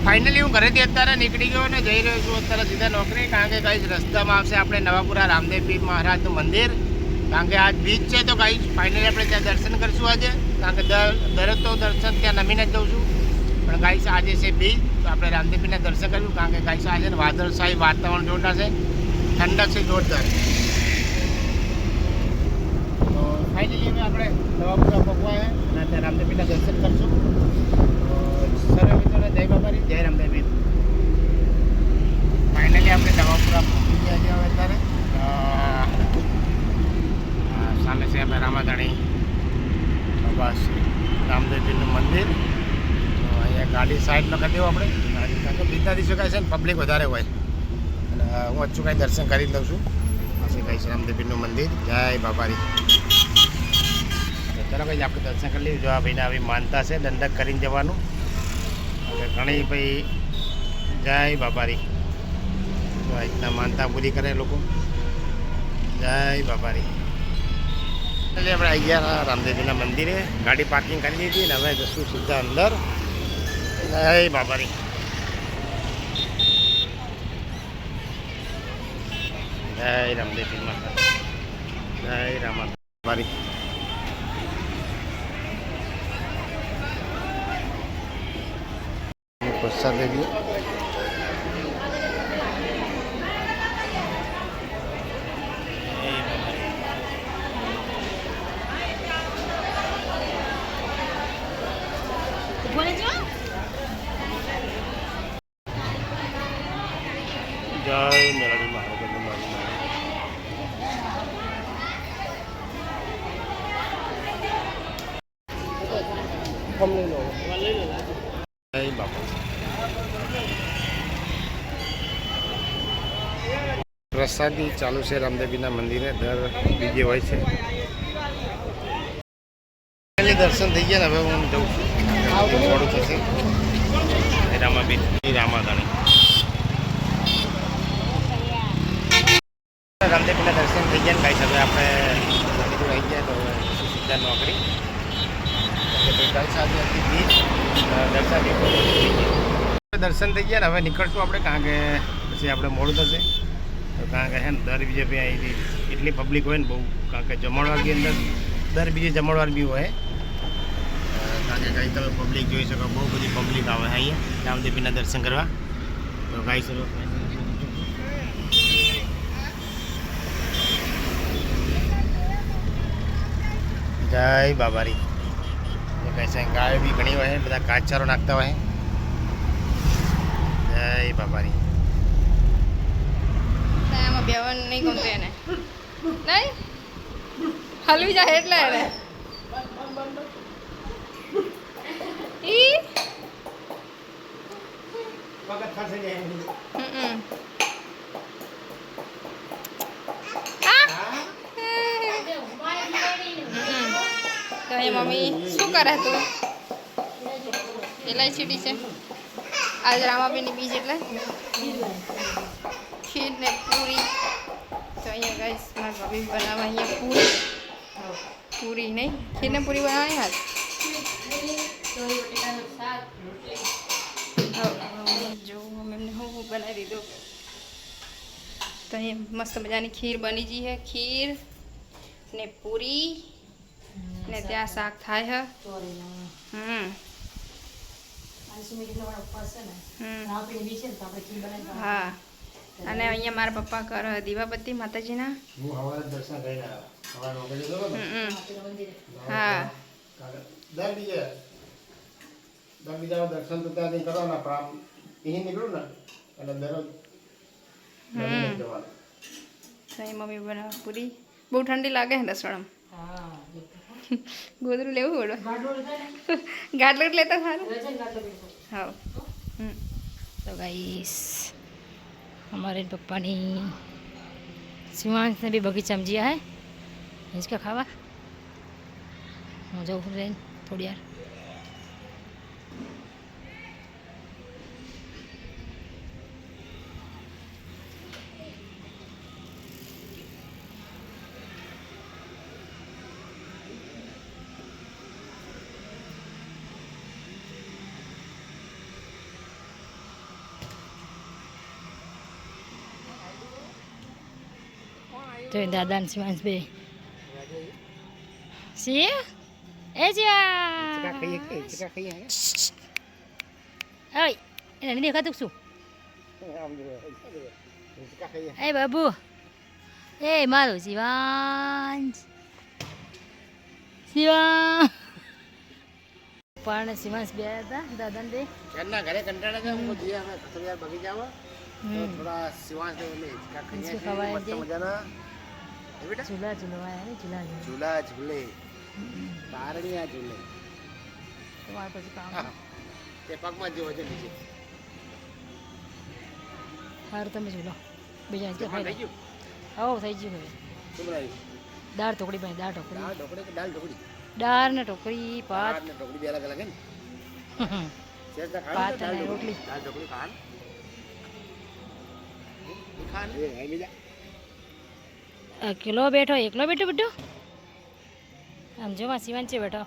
Finally હું ઘરેથી અત્યારે નીકળી ગયો અને જઈ રહ્યો છું અત્યારે સીધા નોકરી, કારણ કે ગાઈસ રસ્તામાં આવશે આપણે નવાપુરા રામદેવ પીર મહારાજનું મંદિર, કારણ કે આજ બીચ છે. તો ગાઈસ ફાઇનલી આપણે ત્યાં દર્શન કરીશું આજે, કારણ કે દરરોજ તો દર્શન ત્યાં નમીને જ જઉં છું, પણ ગાઈસ આજે છે બીચ, તો આપણે રામદેવ પીરના દર્શન કરીશું, કારણ કે ગાઈસ આજે વાદળશાહી વાતાવરણ જોરદાર છે, ઠંડક છે જોરદાર. તો ફાઇનલી હવે આપણે નવાપુરા પહોંચવા અને ત્યાં રામદેવ પીરના દર્શન કરીશું. સર્વ મિત્રોને જય બાબારી, જય રામદેવ પીર. ફાઇનલી આપણે નવાપુરા પહોંચી ગયા છે હવે અત્યારે. સામે છે આપણે રામાધાણી બસ રામદેવ પીરનું મંદિર. તો અહીંયા ગાડી સાઈડમાં કરી દેવું આપણે, કારણ કે બીજા દિવસો કાંઈ છે ને પબ્લિક વધારે હોય, અને હું હજુ કાંઈ દર્શન કરી લઉં છું. પછી કાંઈ છે રામદેવ પીરનું મંદિર, જય બાબારી. ચાલો કંઈ આપણે દર્શન કરી લઈએ. જો આ ભાઈને આવી માનતા છે દંડક કરીને જવાનું, ઘણી ભાઈ જય બાબારી. તો આ રીતના માનતા પૂરી કરે લોકો, જય બાબારી. એટલે આપણે આવી ગયા રામદેવજીના મંદિરે, ગાડી પાર્કિંગ કરી દીધી ને હવે જશું સીધા અંદર. જય બાબારી. જય રામદેવજી માતા, જય રામા બાબારી. પ્રસાદ લઈ જય મેળવી મહારાજ. જય બાપા. પ્રસાદી ચાલુ છે રામદેવજીના મંદિરે, દર બીજે હોય છે. દર્શન થઈ ગયા ને હવે હું જઉં છું, મોડું થશે. રામાબીન રામાધાણી રામદેવજીના દર્શન થઈ ગયા ને ગાઈસ. હવે આપણે આવી ગયા તો સીધા નોકરી. દર્શન થઈ ગયા ને હવે નીકળશું આપણે, કારણ કે પછી આપણે મોડું થશે. તો કારણ કે હે ને દર બીજે બી આવી એટલી પબ્લિક હોય ને બહુ, કારણ કે જમણવાર બી અંદર દર બીજે જમણવાર બી હોય, કારણ કે કાંઈ તમે પબ્લિક જોઈ શકો, બહુ બધી પબ્લિક આવે અહીંયા રામદેવજીના દર્શન કરવા. તો ગાઈસ જય બાબારી. કહેશે ગાય બી ઘણી હોય, બધા કાચચારો નાખતા હોય. જય બાબારી. આમાં બેવાનું નહીં ગમતું એને, નહીં હલવી જાય એટલે એને તો એ મમ્મી શું કરે તું? એલાય છીટી છે આજે રામાબીની બીજ એટલે ખીર ને પૂરી. તો અહીંયા ગાઈસ મારા ભાભી બનાવવા અહીંયા પૂરી નહીં ખીર ને પૂરી બનાવવાની હાલ. જો મમ્મીને હું બનાવી દીધું. તો અહીંયા મસ્ત મજાની ખીર બની ગઈ છે, ખીર ને પૂરી ને ત્યાં શાક થાય છે. હા, અને અહીંયા મારા પપ્પા કરે દીવાબત્તી માતાજીના. હા દર્શન તો ત્યાં કરવાના, પણ અહીં નીકળું ને એટલે દરરોજ મમ્મી બનાવે પૂરી. બહુ ઠંડી લાગે ને રસોડામાં, ગોદરું લેવું પડે. ગાટલું જ લેતા સારું. હા तो गाइस हमारे पप्पा ने शिवांश ने भी बगीचा में जिया है इसका खावा जाओ थोड़ी यार. તો દાદા ને શિવાંશ બે સી એ જીવા ઓય એને નહીં દેખાતું શું એ બાબુ એ મારું શિવાંશ પણ શિવાંશ બે હતા દાદા ને બે ઘરના ઘરે કંટાળે છે હું જઈએ અમે કથરિયા બગીચામાં તો થોડા શિવાંશ ને એટલે હિંચકા ખાઈએ છીએ ખવાય મસ્ત છે. મજાના એ બેટા ઝૂલા ઝૂલવાયા ને ઝૂલા ઝૂલા ઝૂલે તારણિયા ઝૂલે તમારે પછી કામ હા તે પગમાં જ જેવો છે નીચે સારું તમે ઝૂલો બીજા જમવાનું ખાઈ થઈ ગયું આવો થઈ ગયું હવે શું બનાવ્યું દાળ ઢોકળી ભાઈ દાળ ઢોકળી દાળ ઢોકળી કે દાળ ઢોકળી દાળ ને ઢોકળી ભાત દાળ ને ઢોકળી બે અલગ અલગ હે ને શેર દા ભાત ખાવાનું અને દાળ રોટલી. દાળ ઢોકળી ખાવાનું એ ખાવાનું એ હે બીજા એકલો બેઠો બેઠો આમ જોવા શિવાંશ બેઠો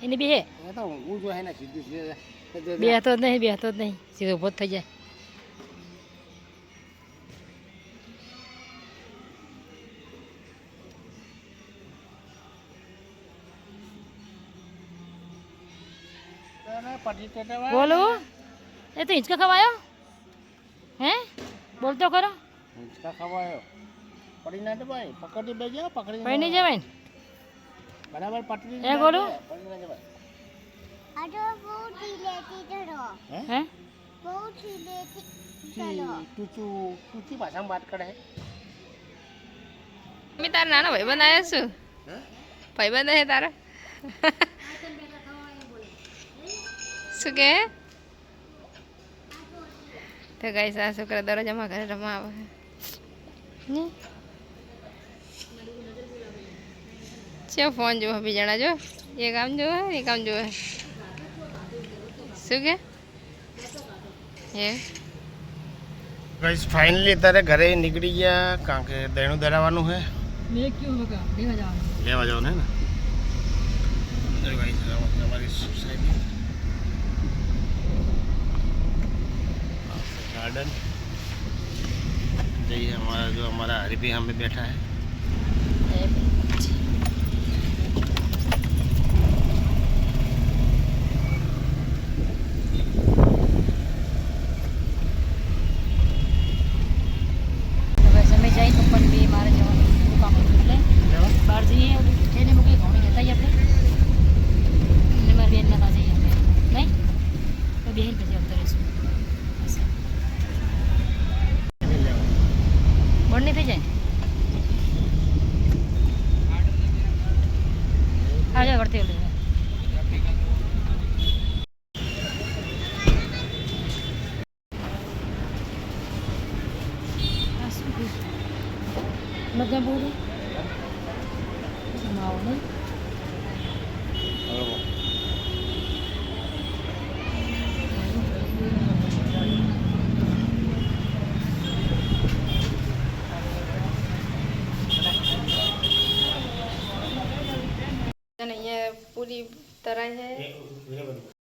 એની બે હે એ તો હું જો હે ને સીધું સીધું બેહતો જ નહીં સીધો ઊભો જ થઈ જાય પટી ટેટા બોલો એ તો હિંચકા ખવાયો હે બોલતો ખરો હિંચકા ખવાયો પડી ના જવાય પકડી બે જાવ પકડી કઈ નહીં જવાય ને બરાબર પટરી એ ગોલું? પડી ના જવાય હે ટૂચી ભાષામાં વાત કરે મમ્મી તારા નાનો ભાઈબંધ આવ્યો શું હે ભાઈબંધ હે તારા શું કે તો ગાઈસ આ છોકરા દરરોજ અમારા ઘરે રમવા આવે છે ફોન જોવો બીજાના જો એક આમ જોવે એક આમ જોવે શું કે એ ગાઈસ ફાઇનલી અત્યારે ઘરે નીકળી ગયા કારણ કે દહીણું દરાવવાનું છે મેં ક્યું હોગા લેવા જવાનું લેવા જવાનું હે ને ગાઈસ અમારી સોસાયટી ગાર્ડન જઈએ हमारा जो हमारा हरीफी हम पे बैठा है સમય જાય તો પણ બે મારે જવાનું કામ હતું એટલે બહાર જઈએ એને મૂકી ઘણી જતા આપણે અને મારી બેનના પાસે જઈએ આપણે નહીં તો બેન પછી આવતા રહીશું બંને થઈ જાય આગળ કરતી ઓલી બધા બોલું માવો નહીં અને અહીંયા પૂરી તરાય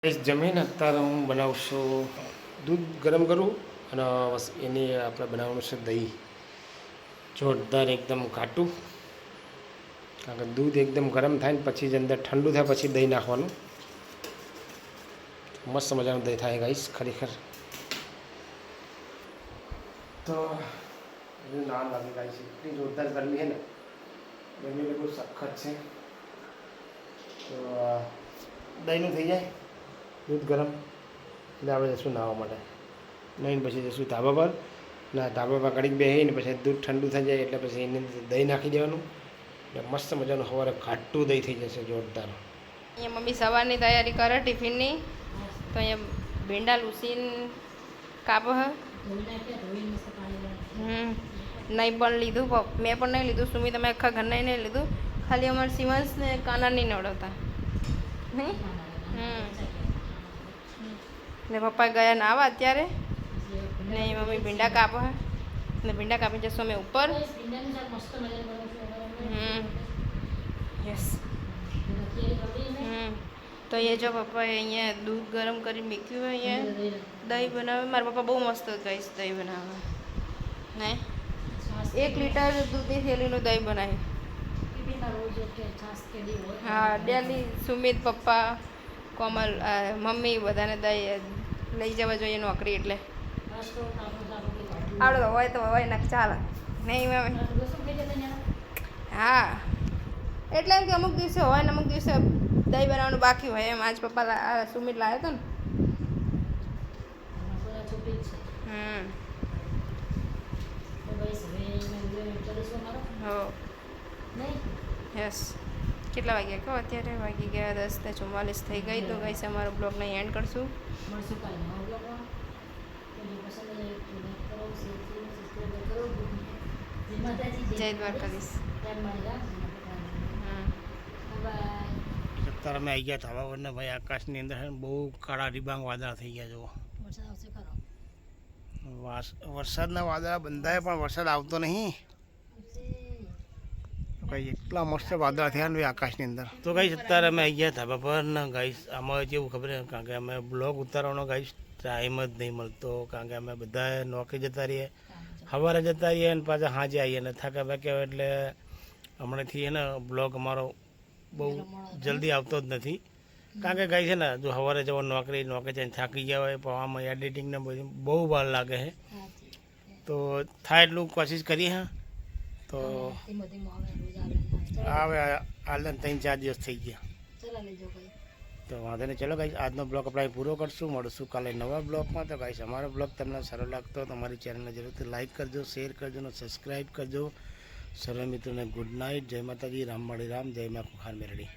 છે જમીન અત્યારે હું બનાવું છું દૂધ ગરમ કરું અને બસ એની આપણે બનાવવાનું છે દહીં જોરદાર એકદમ ઘાટું કારણ કે દૂધ એકદમ ગરમ થાય ને પછી જ અંદર ઠંડુ થાય પછી દહીં નાખવાનું મસ્ત મજાનું દહીં થાય ગાઈસ ખરેખર તો ના લાગે ગાઈસ એટલી જોરદાર ગરમી છે ને ગરમી બહુ સખત છે તો દહીંનું થઈ જાય દૂધ ગરમ એટલે આપણે જઈશું નાહવા માટે નહીં પછી જઈશું ધાબા પર ના ધાબા પર કડીક બેસીને પછી દૂધ ઠંડુ થઈ જાય એટલે પછી એની અંદર દહીં નાખી દેવાનું એટલે મસ્ત મજાનું સવારે ઘાટું દહીં થઈ જશે જોરદાર અહીંયા મમ્મી સવારની તૈયારી કરે ટિફિનની તો અહીંયા ભીંડા લૂસીને કાપો હ નહીં પણ લીધું મેં પણ નહીં લીધું સુમી તમે આખા ઘરના નહીં લીધું ખાલી અમારે શિવાંશ ને કાના નહીં નવડાવતા નહીં ને પપ્પા ગયા નાવા અત્યારે ને મમ્મી ભીંડા કાપો હે ને ભીંડા કાપી જશું અમે ઉપર યસ તો એ જો પપ્પાએ અહીંયા દૂધ ગરમ કરીને મૂક્યું હોય અહીંયા દહીં બનાવે મારા પપ્પા બહુ મસ્ત કહીશ દહીં બનાવે ને 1 લીટર દૂધની થેલીનું દહીં બનાવ્યું. ટીફીનમાં રોજ કે છાશ કેડી હોય. હા ડેલી સુમિત પપ્પા કોમલ મમ્મી બધાને દહીં લઈ જવા જોઈએ નોકરી એટલે નાસ્તો આપણું સારું બી વાંધો. આવડે તો હોય ને ચાલે નહીં મમ્મી. રસોઈ થઈ જતા ત્યાં હા એટલે એમ કે અમુક દિવસે હોય ને અમુક દિવસે દહીં બનાવવાનું બાકી હોય એમ. આજ પપ્પા સુમિત લાવ્યો હતો ને. બધા છૂટી જ છે. તો બસ હવે એમાં વિડીયો કરીશું મારો હો નહીં. યસ. કેટલા વાગ્યા કહો અત્યારે વાગી ગયા 10:44 થઈ ગઈ. તો ગઈ અમારો બ્લોગને એન્ડ કરશું. મળશું કાલે નવા બ્લોગમાં. તો જો પસંદ આવે તો લાઈક કરો, શેર કરો, સબસ્ક્રાઈબ કરો. જય માતાજી, જય દ્વારકાધીશ. ટાઈમ મળી જાય. બાય. અત્યારે અમે આવી ગયા ધાબા પર ને ભાઈ આકાશની અંદર છે ને બહુ કાળા ડિબાંગ વાદળા થઈ ગયા જુઓ. વરસાદ આવશે ખરો. વરસાદના વાદળા બંધાય પણ વરસાદ આવતો નહીં. કઈ એટલા મસ્ત વાદળા થયા ને આકાશની અંદર. તો ગાઈસ અત્યારે અમે આવી ગયા ધાબા પર ને ગાઈસ આમાં જેવું ખબર છે કારણ કે અમે બ્લોગ ઉતારવાનો ગાઈસ ટાઈમ જ નહીં મળતો કારણ કે અમે બધા નોકરી જતા રહીએ, સવારે જતા રહીએ અને પાછા સાંજે આવીએ ને થાકા પાક્યા હોય એટલે હમણાંથી છે ને બ્લોગ અમારો બહુ જલ્દી આવતો જ નથી કારણ કે ગાઈ છે ને જો સવારે જવો નોકરી જઈને થાકી ગયા હોય પણ આમાં એડિટિંગને બધું બહુ વાર લાગે છે. તો થાય એટલું કોશિશ કરીએ હા. તો ધીમો ધીમો આવે રોજ આવે. હવે હાલ 3-4 દિવસ થઈ ગયા. ચલા લેજો ભાઈ. તો વાંધો નહીં. ચલો ગાઈસ આજનો બ્લોગ આપણે પૂરો કરશું. મળશું કાલે નવા બ્લોગમાં. તો ગાઈસ અમારો બ્લોગ તમને સારો લાગતો તો અમારી ચેનલને જરૂરથી લાઈક કરજો, શેર કરજો અને સબસ્ક્રાઈબ કરજો. સર્વે મિત્રોને ગુડ નાઇટ. જય માતાજી, રામ માળી રામ, જય મા કુખાર મેરડી.